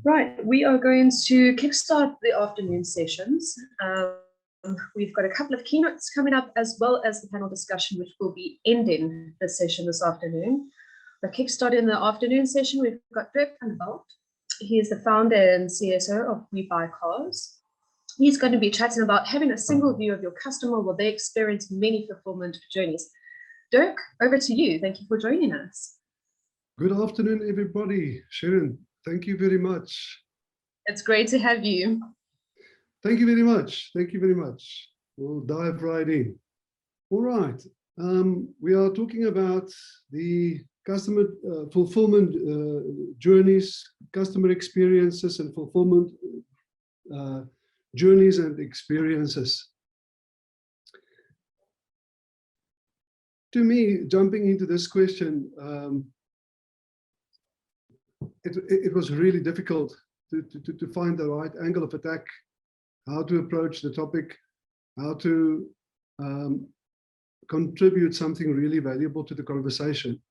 Right, we are going to kickstart the afternoon sessions. We've got a couple of keynotes coming up, as well as the panel discussion, which will be ending the session this afternoon. We're kickstarting the afternoon session. We've got Dirk van Veld. He is the founder and CSO of We Buy Cars. He's going to be chatting about having a single view of your customer while they experience many fulfillment journeys. Dirk, over to you. Thank you for joining us. Good afternoon, everybody. Sharon, thank you very much. It's great to have you. Thank you very much. Thank you very much. We'll dive right in. All right. We are talking about the customer fulfillment journeys, customer experiences, and fulfillment journeys and experiences. To me, jumping into this question, it was really difficult to find the right angle of attack, how to approach the topic, how to contribute something really valuable to the conversation.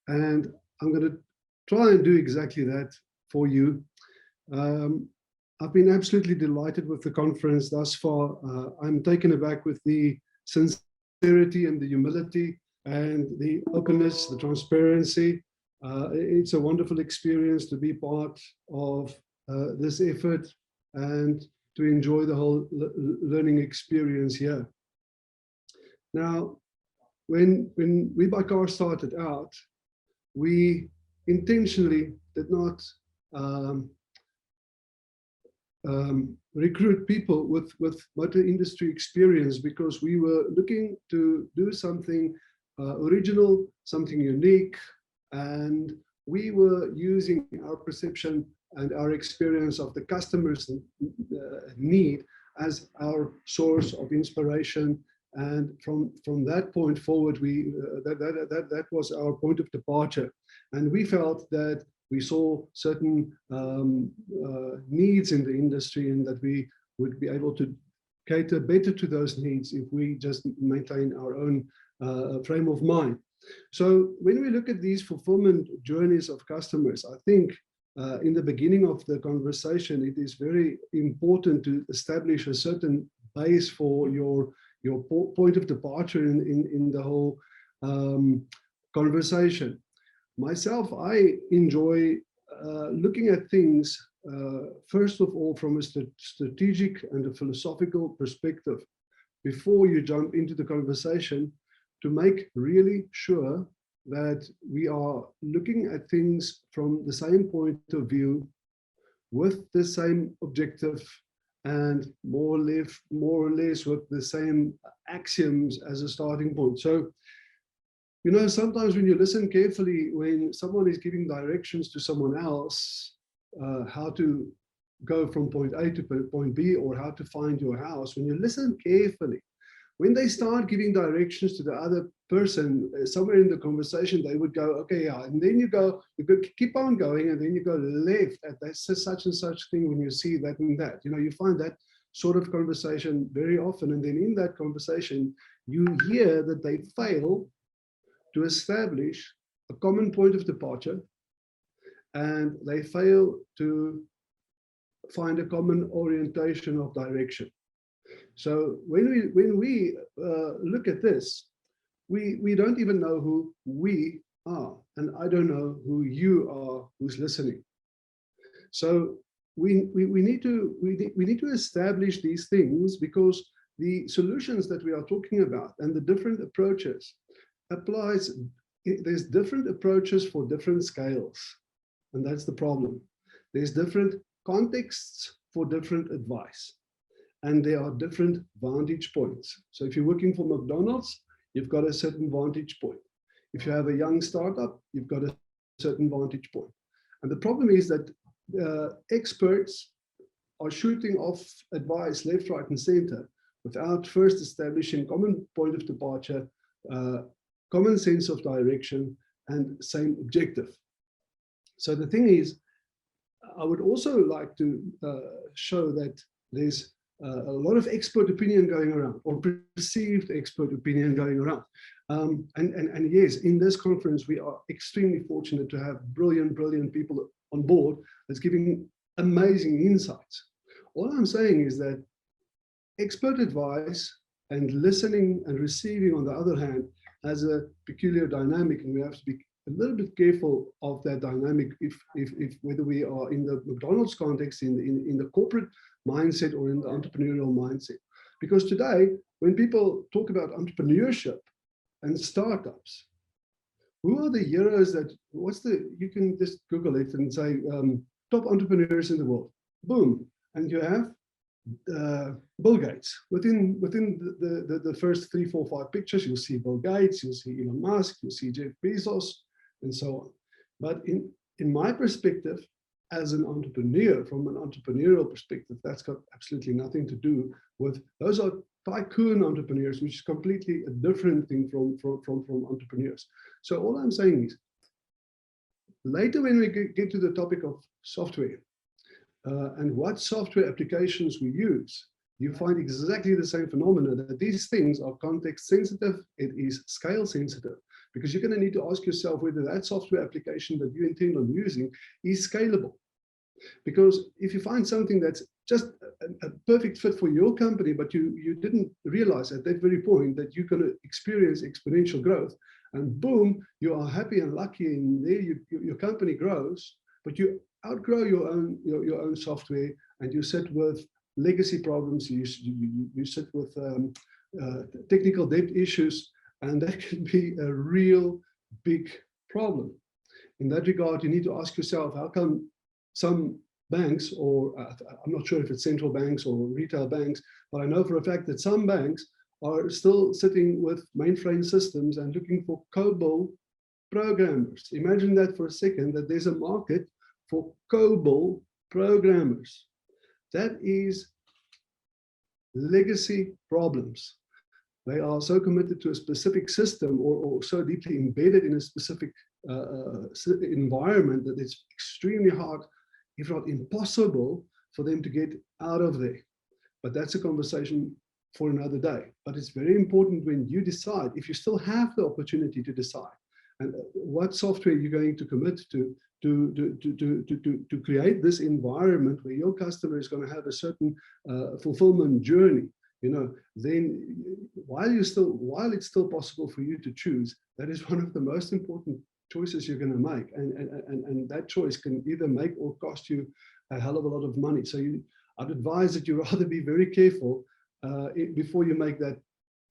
And I'm going to try and do exactly that for you. I've been absolutely delighted with the conference thus far. I'm taken aback with the sincerity and the humility and the openness, the transparency. It's a wonderful experience to be part of this effort and to enjoy the whole learning experience here. Now, when We Buy Cars started out, we intentionally did not recruit people with motor industry experience, because we were looking to do something original, something unique, and we were using our perception and our experience of the customer's need as our source of inspiration. And from that point forward, that was our point of departure. And we felt that we saw certain needs in the industry, and that we would be able to cater better to those needs if we just maintain our own frame of mind. So when we look at these fulfillment journeys of customers, I think in the beginning of the conversation, it is very important to establish a certain base for your point of departure in the whole conversation. Myself, I enjoy looking at things, first of all, from a strategic and a philosophical perspective, before you jump into the conversation, to make really sure that we are looking at things from the same point of view, with the same objective, and more or less with the same axioms as a starting point. So, you know, sometimes when you listen carefully, when someone is giving directions to someone else, how to go from point A to point B, or how to find your house, when you listen carefully, when they start giving directions to the other person, somewhere in the conversation, they would go, okay, yeah, and then you keep on going, and then you go left at that such and such thing when you see that and that. You know, you find that sort of conversation very often, and then in that conversation, you hear that they fail to establish a common point of departure, and they fail to find a common orientation of direction. So when we look at this, we don't even know who we are, and I don't know who you are who's listening. So we need to establish these things, because the solutions that we are talking about and the different approaches there's different approaches for different scales, and that's the problem. There's different contexts for different advice, and there are different vantage points. So if you're working for McDonald's, you've got a certain vantage point. If you have a young startup, you've got a certain vantage point. And the problem is that experts are shooting off advice left, right, and center without first establishing common point of departure, common sense of direction, and same objective. So the thing is, I would also like to show that there's a lot of expert opinion going around, or perceived expert opinion going around. And yes, in this conference, we are extremely fortunate to have brilliant people on board that's giving amazing insights. All I'm saying is that expert advice and listening and receiving, on the other hand, has a peculiar dynamic, and we have to be a little bit careful of that dynamic if whether we are in the McDonald's context, in the corporate mindset, or in the entrepreneurial mindset. Because today, when people talk about entrepreneurship and startups, who are the heroes that, you can just Google it and say, top entrepreneurs in the world. Boom. And you have Bill Gates. Within the first 3, 4, 5 pictures, you'll see Bill Gates, you'll see Elon Musk, you'll see Jeff Bezos, and so on. But in my perspective, as an entrepreneur, from an entrepreneurial perspective, that's got absolutely nothing to do with, those are tycoon entrepreneurs, which is completely a different thing from entrepreneurs. So all I'm saying is, later when we get to the topic of software, and what software applications we use, you find exactly the same phenomena, that these things are context sensitive, it is scale sensitive, because you're going to need to ask yourself whether that software application that you intend on using is scalable. Because if you find something that's just a perfect fit for your company, but you didn't realize at that very point that you're going to experience exponential growth, and boom, you are happy and lucky, and there your company grows, but you outgrow your own software, and you sit with legacy problems, you sit with technical debt issues, and that can be a real big problem. In that regard, you need to ask yourself, how come some banks, or I'm not sure if it's central banks or retail banks, but I know for a fact that some banks are still sitting with mainframe systems and looking for COBOL programmers. Imagine that for a second, that there's a market for COBOL programmers. That is legacy problems. They are so committed to a specific system, or so deeply embedded in a specific environment, that it's extremely hard, if not impossible, for them to get out of there. But that's a conversation for another day. But it's very important, when you decide, if you still have the opportunity to decide, and what software you're going to commit to create this environment where your customer is going to have a certain fulfillment journey, then while it's still possible for you to choose, that is one of the most important choices you're going to make, and that choice can either make or cost you a hell of a lot of money. So I'd advise that you rather be very careful before you make that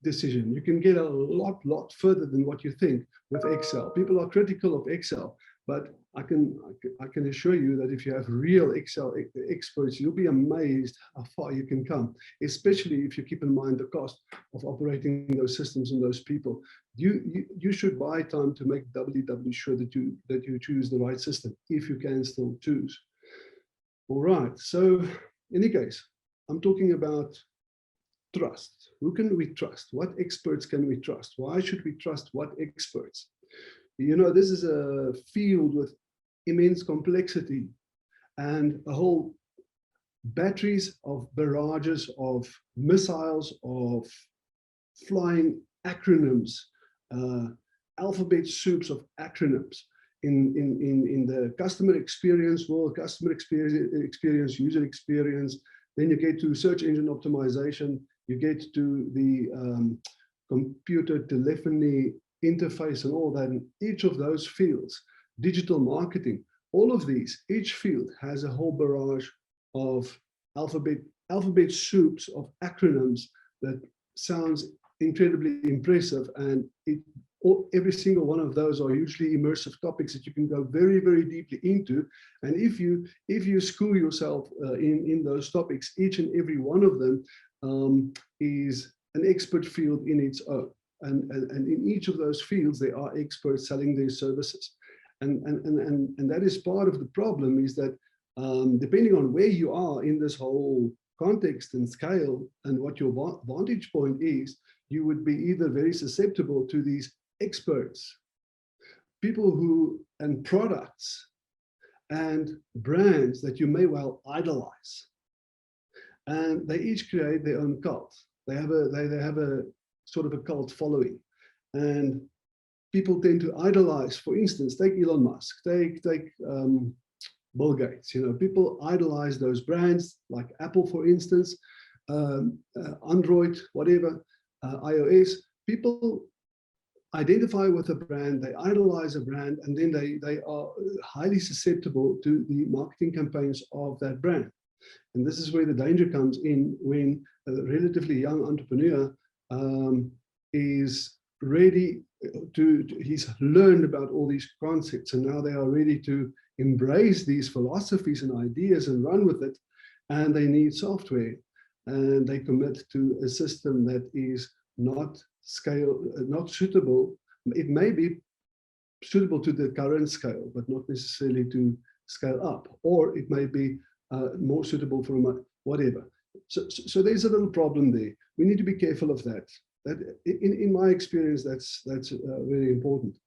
decision. You can get a lot further than what you think with Excel. People are critical of Excel, but I can assure you that if you have real Excel experts, you'll be amazed how far you can come, especially if you keep in mind the cost of operating those systems and those people. You should buy time to make doubly sure that you choose the right system, if you can still choose. All right, so in any case, I'm talking about trust. Who can we trust? What experts can we trust? Why should we trust what experts? This is a field with immense complexity and a whole batteries of barrages of missiles, of flying acronyms, alphabet soups of acronyms in the customer experience world, customer experience, user experience. Then you get to search engine optimization, you get to the computer telephony interface and all that. In each of those fields, digital marketing, all of these, each field has a whole barrage of alphabet soups of acronyms that sounds incredibly impressive, and every single one of those are usually immersive topics that you can go very deeply into. And if you school yourself in those topics, each and every one of them is an expert field in its own. And in each of those fields, there are experts selling their services. And that is part of the problem, is that depending on where you are in this whole context and scale and what your vantage point is, you would be either very susceptible to these experts, people who, and products and brands that you may well idolize. And they each create their own cult. They have a sort of a cult following, and people tend to idolize. For instance, take Elon Musk, take Bill Gates. People idolize those brands like Apple, for instance, Android, whatever, iOS. People identify with a brand, they idolize a brand, and then they are highly susceptible to the marketing campaigns of that brand. And this is where the danger comes in when a relatively young entrepreneur is ready he's learned about all these concepts, and now they are ready to embrace these philosophies and ideas and run with it, and they need software, and they commit to a system that is not suitable. It may be suitable to the current scale, but not necessarily to scale up, or it may be more suitable for whatever. So there's a little problem there. We need to be careful of that. That in my experience, that's very important.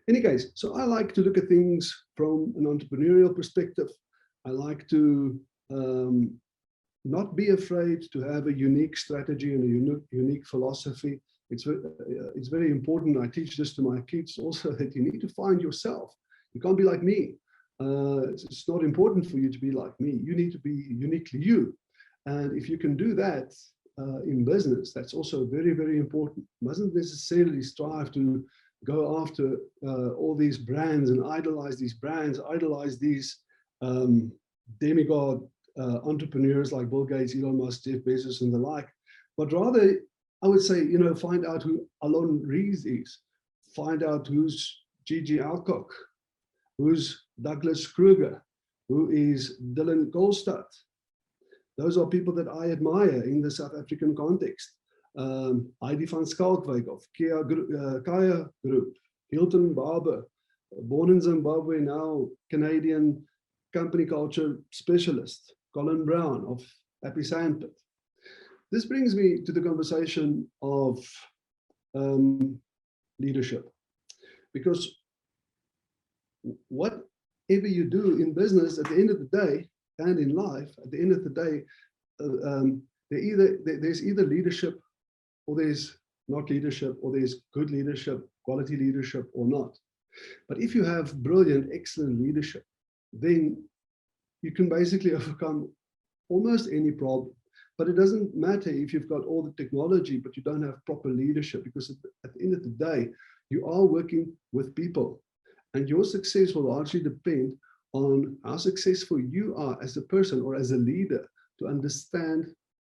Any case, so I like to look at things from an entrepreneurial perspective. I like to not be afraid to have a unique strategy and a unique philosophy. It's very important. I teach this to my kids also, that you need to find yourself. You can't be like me. It's not important for you to be like me. You need to be uniquely you. And if you can do that in business, that's also very, very important. Mustn't necessarily strive to go after all these brands and idolize these brands, idolize these demigod entrepreneurs like Bill Gates, Elon Musk, Jeff Bezos, and the like. But rather, I would say, find out who Alon Rees is. Find out who's Gigi Alcock, who's Douglas Kruger, who is Dylan Goldstadt. Those are people that I admire in the South African context. Heidi van Schalkwyk of Kaya Group, Hilton Barber, born in Zimbabwe, now Canadian company culture specialist, Colin Brown of Happy Sandpit. This brings me to the conversation of leadership, because whatever you do in business, at the end of the day, and in life, at the end of the day, there's either leadership, or there's not leadership, or there's good leadership, quality leadership, or not. But if you have brilliant, excellent leadership, then you can basically overcome almost any problem. But it doesn't matter if you've got all the technology, but you don't have proper leadership, because at the end of the day, you are working with people, and your success will largely depend on how successful you are as a person or as a leader to understand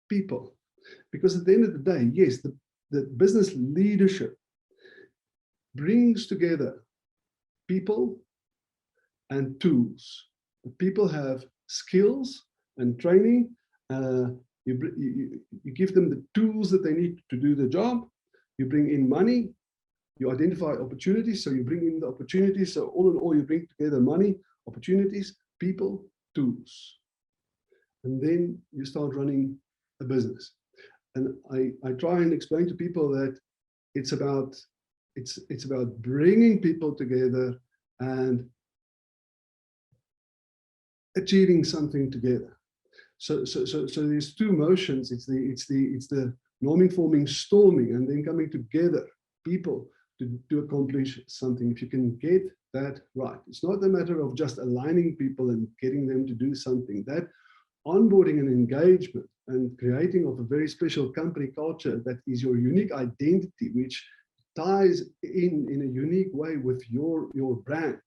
people. Because at the end of the day, yes, the business leadership brings together people and tools. People have skills and training. You give them the tools that they need to do the job. You bring in money. You identify opportunities, so you bring in the opportunities. So all in all, you bring together money, opportunities, people, tools. And then you start running a business. And I try and explain to people that it's about bringing people together and achieving something together. So there's two motions. It's the norming, forming, storming, and then coming together, people to accomplish something. If you can get that right, it's not a matter of just aligning people and getting them to do something. That onboarding and engagement and creating of a very special company culture that is your unique identity, which ties in a unique way with your brand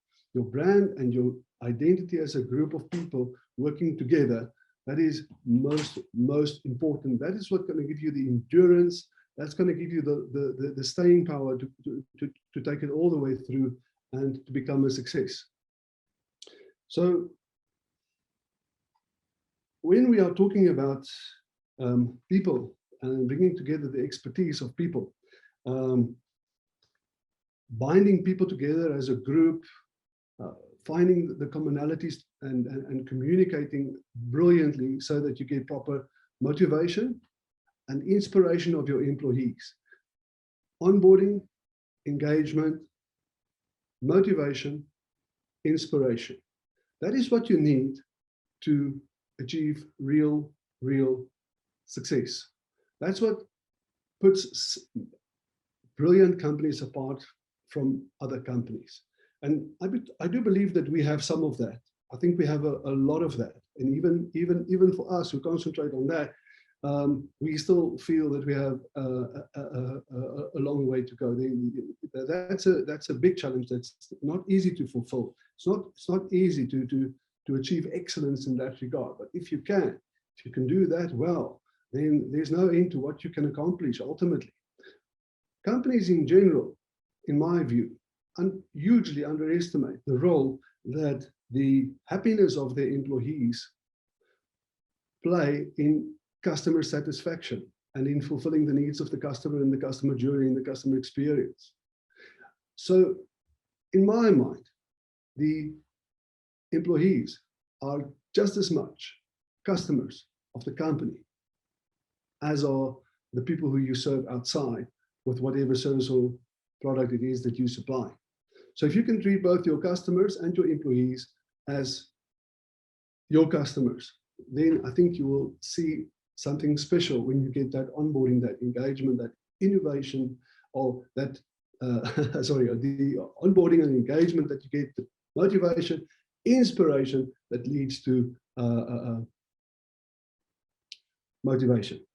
and your identity as a group of people working together. That is most important. That is what's going to give you the endurance. That's going to give you the staying power to take it all the way through and to become a success. So when we are talking about people and bringing together the expertise of people, binding people together as a group, finding the commonalities and communicating brilliantly so that you get proper motivation and inspiration of your employees. Onboarding, engagement, motivation, inspiration. That is what you need to achieve real success. That's what puts brilliant companies apart from other companies. And I do believe that we have some of that. I think we have a lot of that. And even for us who concentrate on that, we still feel that we have a long way to go. That's a big challenge. That's not easy to fulfill. It's not easy to achieve excellence in that regard. But if you can do that well, then there's no end to what you can accomplish ultimately. Companies in general, in my view, hugely underestimate the role that the happiness of their employees play in customer satisfaction and in fulfilling the needs of the customer and the customer journey and the customer experience. So in my mind, the employees are just as much customers of the company as are the people who you serve outside with whatever service or product it is that you supply. So if you can treat both your customers and your employees as your customers, then I think you will see something special when you get that onboarding, that engagement, that innovation, or that, the onboarding and engagement that you get, the motivation, inspiration that leads to motivation.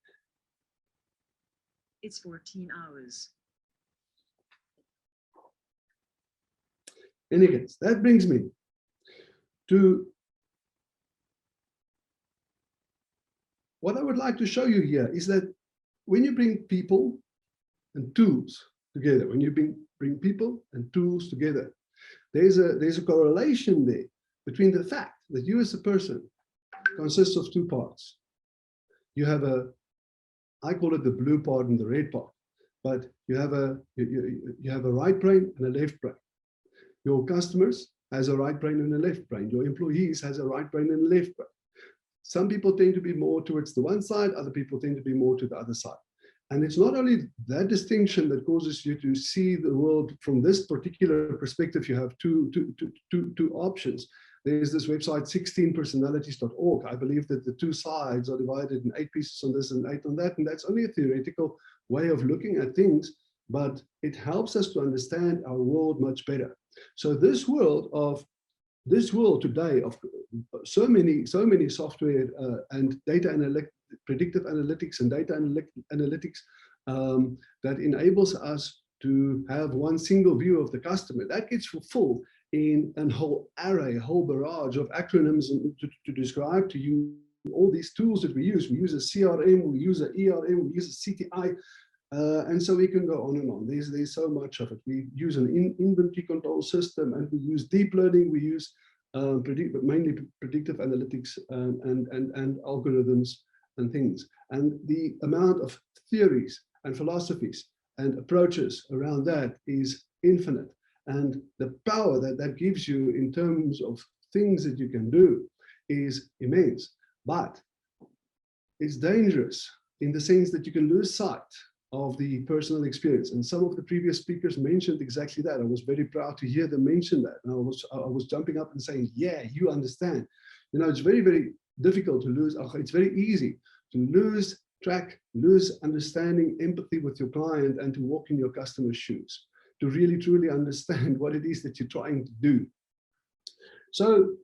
It's 14 hours. In any case, that brings me to what I would like to show you here is that when you bring people and tools together, when you bring people and tools together, there's a correlation there between the fact that you as a person consists of two parts. You have I call it the blue part and the red part, but you have a right brain and a left brain. Your customers has a right brain and a left brain. Your employees has a right brain and a left brain. Some people tend to be more towards the one side, other people tend to be more to the other side. And it's not only that distinction that causes you to see the world from this particular perspective. You have two options. There's this website 16personalities.org. I believe that the two sides are divided in 8 pieces on this and 8 on that, and that's only a theoretical way of looking at things, but it helps us to understand our world much better. So this world today of so many software and data predictive analytics and data analytics that enables us to have one single view of the customer, that gets fulfilled in a whole array, a whole barrage of acronyms to describe to you all these tools that we use. We use a CRM, we use an ERM, we use a CTI, and so we can go on and on. There's so much of it. We use an inventory control system, and we use deep learning. We use mainly predictive analytics and algorithms and things. And the amount of theories and philosophies and approaches around that is infinite. And the power that gives you in terms of things that you can do is immense. But it's dangerous in the sense that you can lose sight of the personal experience. And some of the previous speakers mentioned exactly that. I was very proud to hear them mention that. And I was jumping up and saying, yeah, you understand. You know, it's very, very difficult to lose. It's very easy to lose track, lose understanding, empathy with your client, and to walk in your customer's shoes, to really truly understand what it is that you're trying to do. So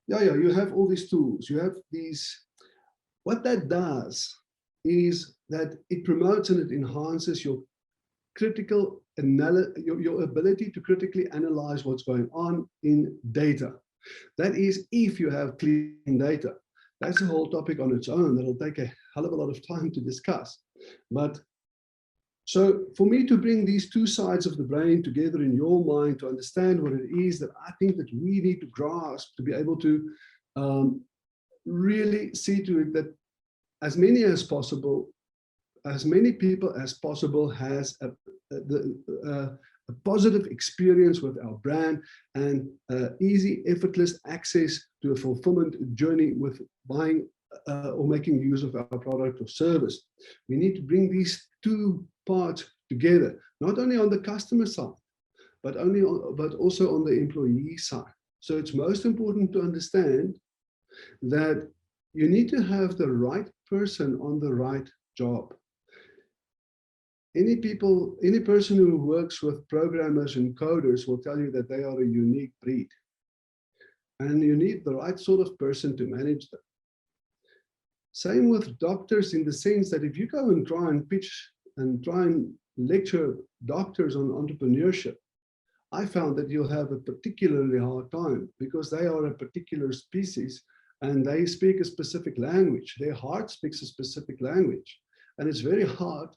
yeah, you have all these tools, you have these, what that does is that it promotes and it enhances your your ability to critically analyze what's going on in data. That is, if you have clean data. That's a whole topic on its own that'll take a hell of a lot of time to discuss. But so for me to bring these two sides of the brain together in your mind to understand what it is that I think that we need to grasp to be able to really see to it that as many as possible, as many people as possible has a positive experience with our brand and easy, effortless access to a fulfillment journey with buying or making use of our product or service. We need to bring these two parts together, not only on the customer side, but also on the employee side. So it's most important to understand that you need to have the right person on the right job. Any person who works with programmers and coders will tell you that they are a unique breed. and you need the right sort of person to manage them. Same with doctors, in the sense that if you go and try and pitch and try and lecture doctors on entrepreneurship, I found that you'll have a particularly hard time, because they are a particular species and they speak a specific language. Their heart speaks a specific language. And it's very hard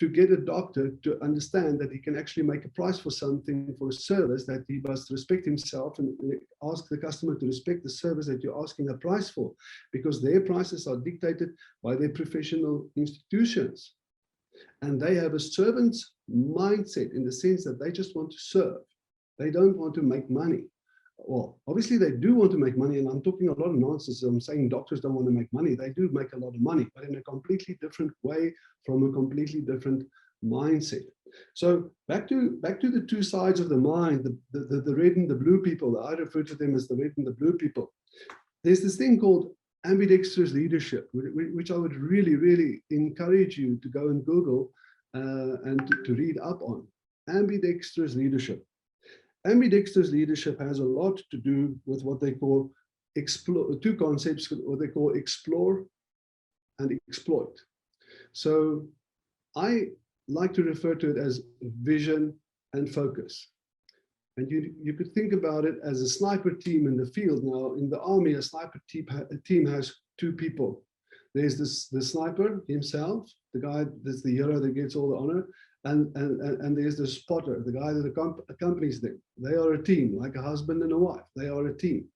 to get a doctor to understand that he can actually make a price for something, for a service, that he must respect himself and ask the customer to respect the service that you're asking a price for, because their prices are dictated by their professional institutions. And they have a servant's mindset, in the sense that they just want to serve. They don't want to make money. Well, obviously they do want to make money, and I'm talking a lot of nonsense. I'm saying doctors don't want to make money. They do make a lot of money, but in a completely different way, from a completely different mindset. So back to the two sides of the mind, the red and the blue people. I refer to them as the red and the blue people. There's this thing called ambidextrous leadership, which I would really, really encourage you to go and Google and to read up on. Ambidextrous leadership. Ambidextrous leadership has a lot to do with what they call two concepts, what they call explore and exploit. So I like to refer to it as vision and focus. And you could think about it as a sniper team in the field. Now, in the army, a sniper team has two people. There's the sniper himself, the guy that's the hero that gets all the honor, and there's the spotter, the guy that accompanies them. They are a team, like a husband and a wife. They are a team.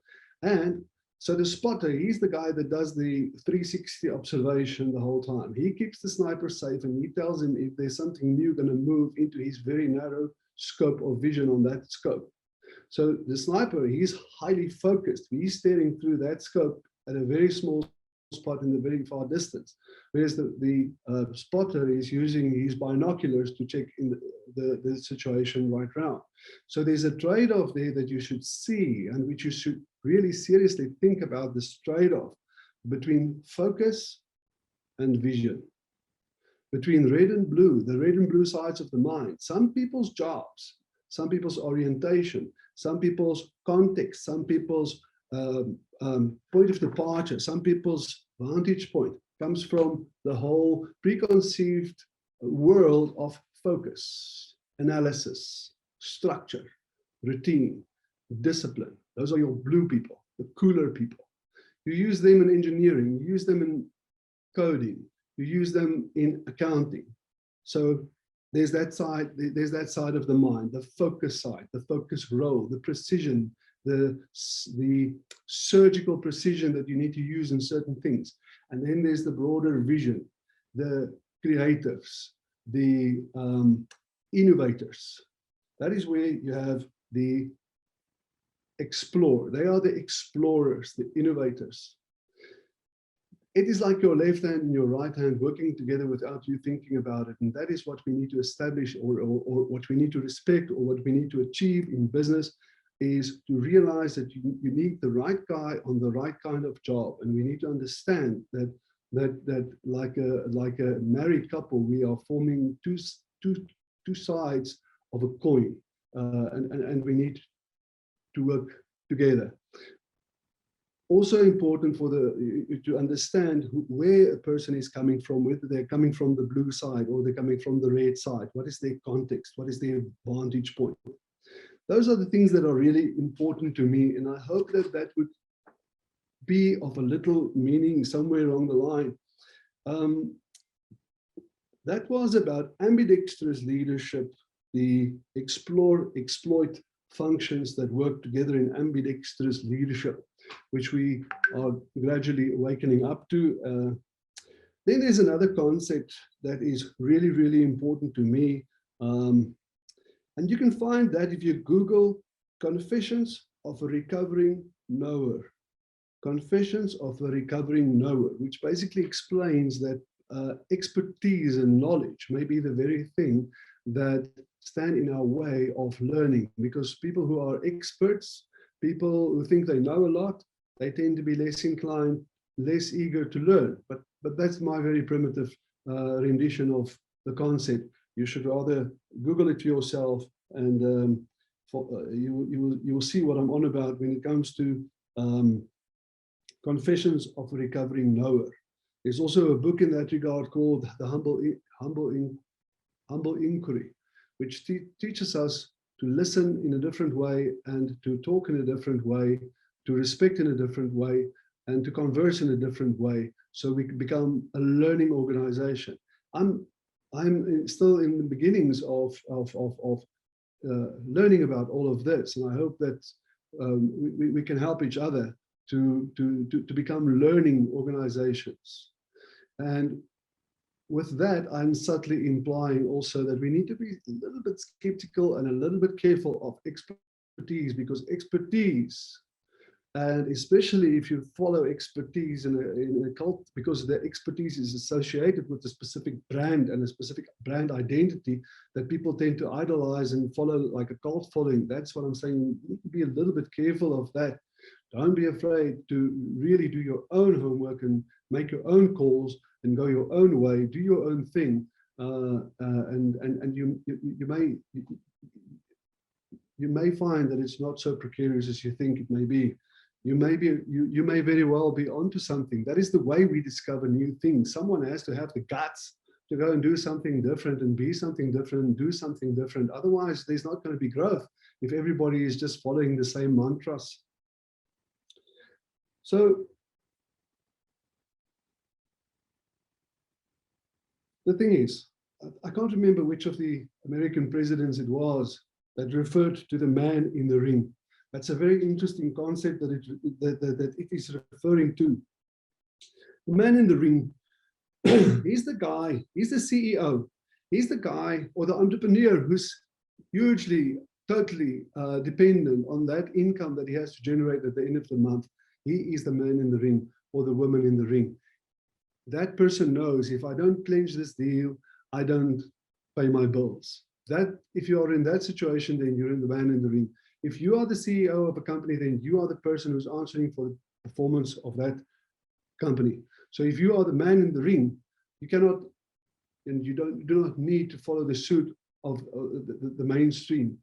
And so the spotter, he's the guy that does the 360 observation the whole time. He keeps the sniper safe, and he tells him if there's something new going to move into his very narrow scope of vision on that scope. So the sniper, he's highly focused. He's staring through that scope at a very small spot in the very far distance, whereas the spotter is using his binoculars to check in the situation right round. So there's a trade-off there that you should see, and which you should really seriously think about, this trade-off between focus and vision, between red and blue, the red and blue sides of the mind. Some people's jobs, some people's orientation, some people's context, some people's point of departure, some people's vantage point comes from the whole preconceived world of focus, analysis, structure, routine, discipline. Those are your blue people, the cooler people. You use them in engineering, you use them in coding, you use them in accounting. So there's that side of the mind, the focus side, the focus role, the precision, the surgical precision that you need to use in certain things. And then there's the broader vision, the creatives, the innovators. That is where you have the explore. They are the explorers, the innovators. It is like your left hand and your right hand working together without you thinking about it. And that is what we need to establish, or what we need to respect, or what we need to achieve in business, is to realize that you need the right guy on the right kind of job. And we need to understand that like a married couple, we are forming two sides of a coin, and we need to work together. Also important to understand where a person is coming from, whether they're coming from the blue side or they're coming from the red side. What is their context? What is their vantage point? Those are the things that are really important to me, and I hope that that would be of a little meaning somewhere along the line. That was about ambidextrous leadership, the explore, exploit functions that work together in ambidextrous leadership, which we are gradually awakening up to. Then there's another concept that is really, really important to me. And you can find that if you Google Confessions of a Recovering Knower. Confessions of a Recovering Knower, which basically explains that expertise and knowledge may be the very thing that stand in our way of learning, because people who are experts, people who think they know a lot, they tend to be less inclined, less eager to learn. But that's my very primitive rendition of the concept. You should rather Google it yourself, and you will see what I'm on about when it comes to Confessions of a Recovering Knower. There's also a book in that regard called The Humble Inquiry, which teaches us to listen in a different way and to talk in a different way, to respect in a different way, and to converse in a different way, so we can become a learning organization. I'm still in the beginnings of learning about all of this, and I hope that we can help each other to become learning organizations. And with that, I'm subtly implying also that we need to be a little bit skeptical and a little bit careful of expertise, because expertise, and especially if you follow expertise in a cult, because the expertise is associated with a specific brand and a specific brand identity that people tend to idolize and follow like a cult following. That's what I'm saying. You need to be a little bit careful of that. Don't be afraid to really do your own homework and make your own calls and go your own way, do your own thing, and you may find that it's not so precarious as you think it may be. You may very well be onto something. That is the way we discover new things. Someone has to have the guts to go and do something different and be something different and do something different. Otherwise, there's not going to be growth if everybody is just following the same mantras. So the thing is, I can't remember which of the American presidents it was that referred to the man in the ring. That's a very interesting concept that it is referring to. The man in the ring, he's the guy, he's the CEO, he's the guy or the entrepreneur who's hugely, totally dependent on that income that he has to generate at the end of the month. He is the man in the ring or the woman in the ring. That person knows, if I don't clinch this deal, I don't pay my bills. That, if you are in that situation, then you're in the man in the ring. If you are the CEO of a company, then you are the person who's answering for the performance of that company. So if you are the man in the ring, you cannot, and you do not need to follow the suit of the mainstream.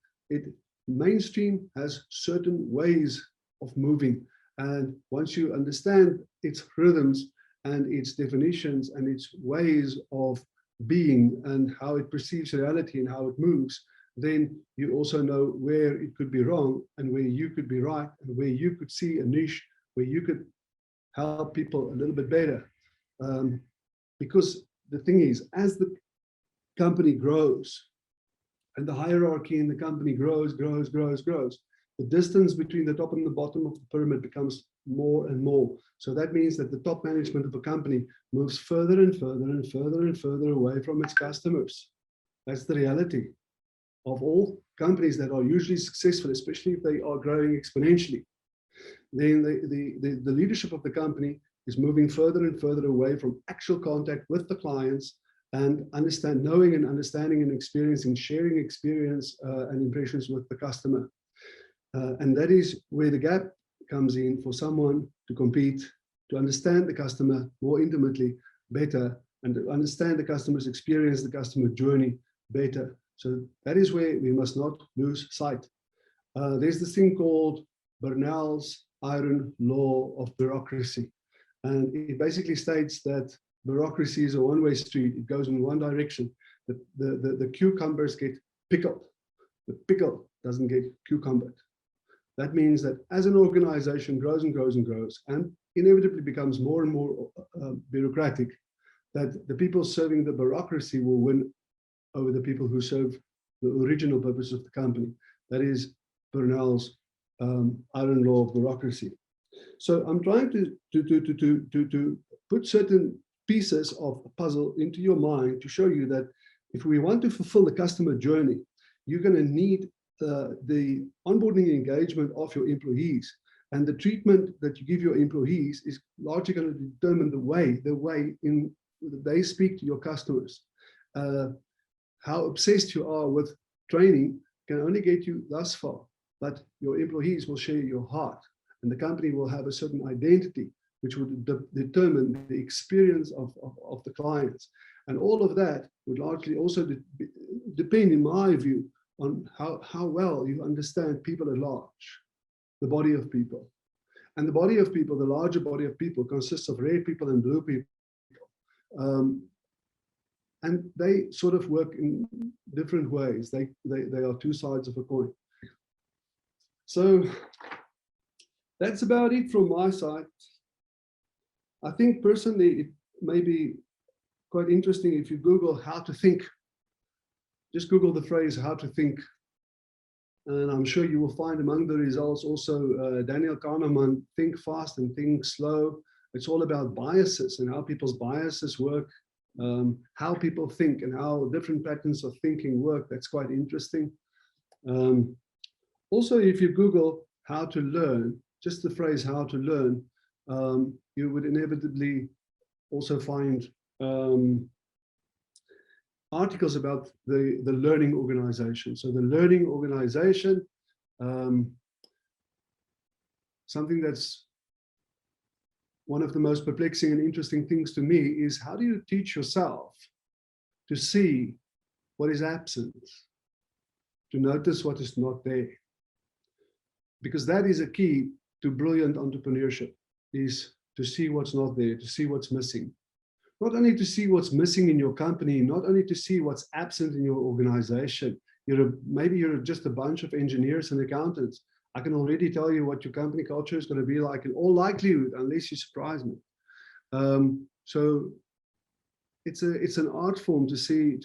Mainstream has certain ways of moving. And once you understand its rhythms and its definitions and its ways of being and how it perceives reality and how it moves, then you also know where it could be wrong and where you could be right and where you could see a niche where you could help people a little bit better. Because the thing is, as the company grows and the hierarchy in the company grows, the distance between the top and the bottom of the pyramid becomes more and more. So that means that the top management of a company moves further and further and further and further away from its customers. That's the reality of all companies that are usually successful, especially if they are growing exponentially. Then the leadership of the company is moving further and further away from actual contact with the clients and knowing and understanding and experiencing, sharing experience and impressions with the customer. And that is where the gap comes in for someone to compete, to understand the customer more intimately, better, and to understand the customer's experience, the customer journey better. So that is where we must not lose sight. There's this thing called Bernal's iron law of bureaucracy. And it basically states that bureaucracy is a one-way street. It goes in one direction. The cucumbers get pickled. The pickle doesn't get cucumbered. That means that as an organization grows and grows and grows and inevitably becomes more and more bureaucratic, that the people serving the bureaucracy will win over the people who serve the original purpose of the company. That is Bernal's iron law of bureaucracy. So I'm trying to put certain pieces of a puzzle into your mind to show you that if we want to fulfill the customer journey, you're going to need the onboarding engagement of your employees, and the treatment that you give your employees is largely going to determine the way in they speak to your customers. How obsessed you are with training can only get you thus far, but your employees will share your heart, and the company will have a certain identity which would determine the experience of the clients. And all of that would largely also depend, in my view, on how well you understand people at large, the body of people. And the body of people, the larger body of people, consists of red people and blue people. And they sort of work in different ways. They are two sides of a coin. So that's about it from my side. I think personally, it may be quite interesting if you Google how to think. Just Google the phrase how to think. And I'm sure you will find among the results also Daniel Kahneman, think fast and think slow. It's all about biases and how people's biases work, how people think and how different patterns of thinking work. That's quite interesting. Also, if you Google how to learn, just the phrase how to learn, you would inevitably also find articles about the learning organization. So the learning organization, something that's one of the most perplexing and interesting things to me is how do you teach yourself to see what is absent, to notice what is not there? Because that is a key to brilliant entrepreneurship, is to see what's not there, to see what's missing. Not only to see what's missing in your company, not only to see what's absent in your organization. Maybe you're just a bunch of engineers and accountants. I can already tell you what your company culture is going to be like in all likelihood, unless you surprise me. So it's an art form to see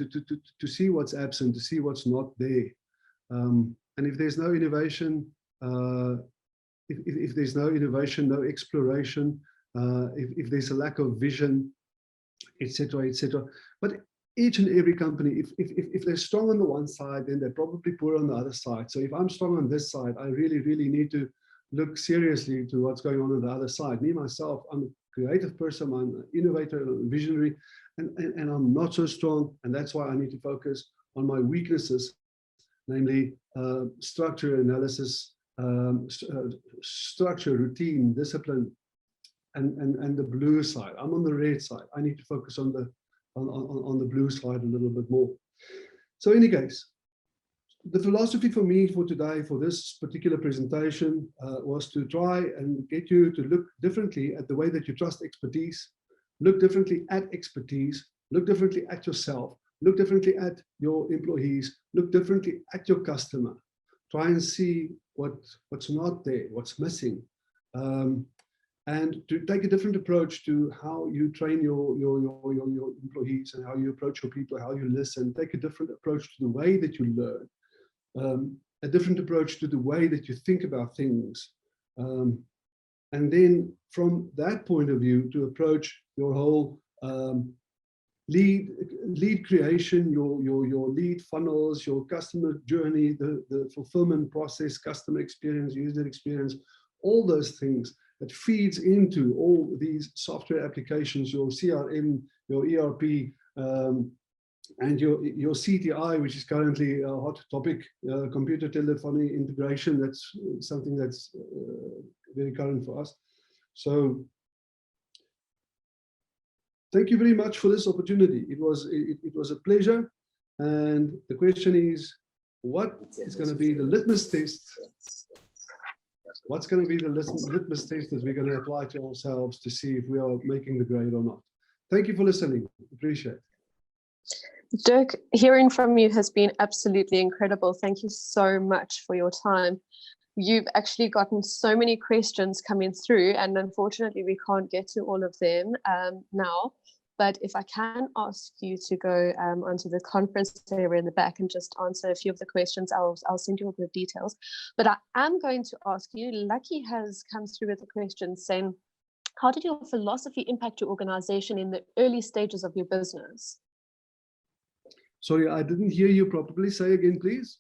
what's absent, to see what's not there. And if there's no innovation, if there's no innovation, no exploration, if there's a lack of vision, etc., etc. But each and every company, if they're strong on the one side, then they're probably poor on the other side. So if I'm strong on this side, I really, really need to look seriously to what's going on the other side. Me, myself, I'm a creative person, I'm an innovator, a visionary, and I'm not so strong. And that's why I need to focus on my weaknesses, namely structure, analysis, structure, routine, discipline, and the blue side. I'm on the red side. I need to focus on the blue side a little bit more. So in any case, the philosophy for me for today, for this particular presentation, was to try and get you to look differently at the way that you trust expertise, look differently at expertise, look differently at yourself, look differently at your employees, look differently at your customer. Try and see what's not there, what's missing. And to take a different approach to how you train your employees and how you approach your people, how you listen. Take a different approach to the way that you learn, a different approach to the way that you think about things. And then from that point of view, to approach your whole lead creation, your lead funnels, your customer journey, the fulfillment process, customer experience, user experience, all those things that feeds into all these software applications, your CRM, your ERP, and your CTI, which is currently a hot topic, computer telephony integration. That's something that's very current for us. So thank you very much for this opportunity. It was a pleasure. And the question is, what is going to be the litmus test? What's going to be the litmus test that we're going to apply to ourselves to see if we are making the grade or not? Thank you for listening. Appreciate it. Dirk, hearing from you has been absolutely incredible. Thank you so much for your time. You've actually gotten so many questions coming through, and unfortunately we can't get to all of them now. But if I can ask you to go onto the conference area in the back and just answer a few of the questions, I'll send you all the details. But I am going to ask you, Lucky has come through with a question saying, how did your philosophy impact your organization in the early stages of your business? Sorry, I didn't hear you properly. Say again, please.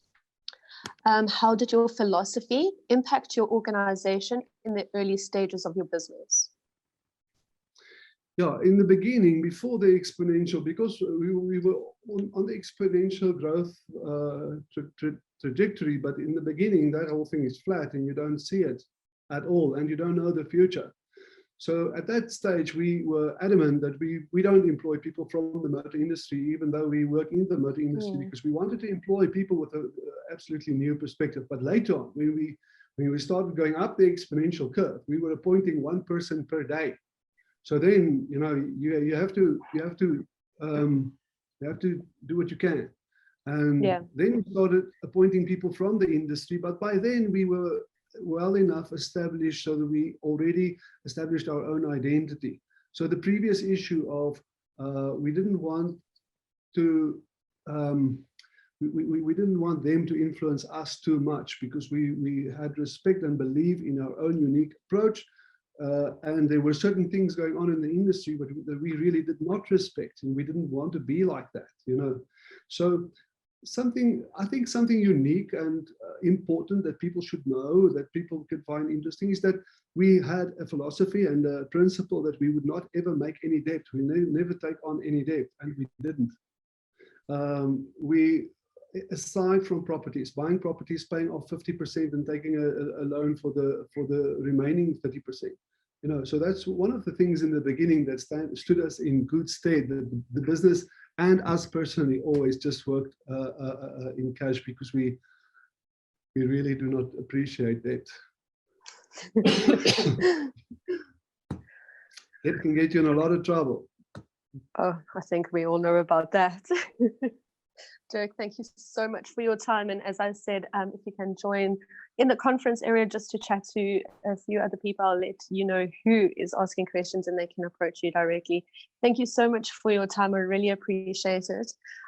How did your philosophy impact your organization in the early stages of your business? Yeah, in the beginning, before the exponential, because we were on the exponential growth trajectory, but in the beginning, that whole thing is flat and you don't see it at all, and you don't know the future. So at that stage, we were adamant that we don't employ people from the motor industry, even though we work in the motor industry, because we wanted to employ people with an absolutely new perspective. But later on, when When we started going up the exponential curve, we were appointing one person per day. So then, you know, you have to do what you can. And then we started appointing people from the industry, but by then we were well enough established so that we already established our own identity. So the previous issue of we didn't want to we didn't want them to influence us too much, because we had respect and believe in our own unique approach. And there were certain things going on in the industry that we really did not respect, and we didn't want to be like that, you know. So I think something unique and important that people should know, that people could find interesting, is that we had a philosophy and a principle that we would not ever make any debt. We never take on any debt, and we didn't. We, aside from properties, buying properties, paying off 50% and taking a loan for the remaining 30%. You know, so that's one of the things in the beginning that stood us in good stead. The business and us personally always just worked in cash, because we really do not appreciate that. It can get you in a lot of trouble. Oh, I think we all know about that. Dirk, thank you so much for your time. And as I said, if you can join in the conference area just to chat to a few other people, I'll let you know who is asking questions and they can approach you directly. Thank you so much for your time. I really appreciate it.